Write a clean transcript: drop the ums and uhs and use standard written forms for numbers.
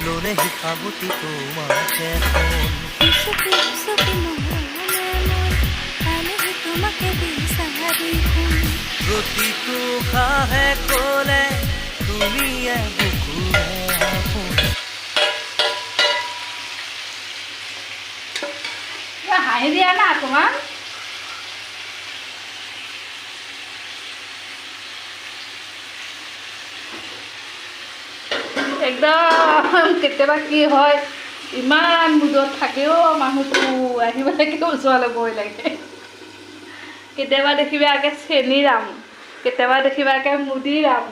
ললে শিকাবতি তোমাকে ফোন চুপি চুপি মনে মই পালেহি তোমাকে বিচাৰি শুন প্ৰতিটো খাহে ক'লে তুমি বুকুৰে আপোন হাঁহি দিয়া না অকণমান একদম কেতিয়াবা কি হয় ইমান মুদত থাকেও মানুহটো আহিব লাগে ওচৰলৈ ভয় লাগে কেতিয়াবা দেখিবা একে চেনিৰাম কেতিয়াবা দেখিবা একে মুদিৰাম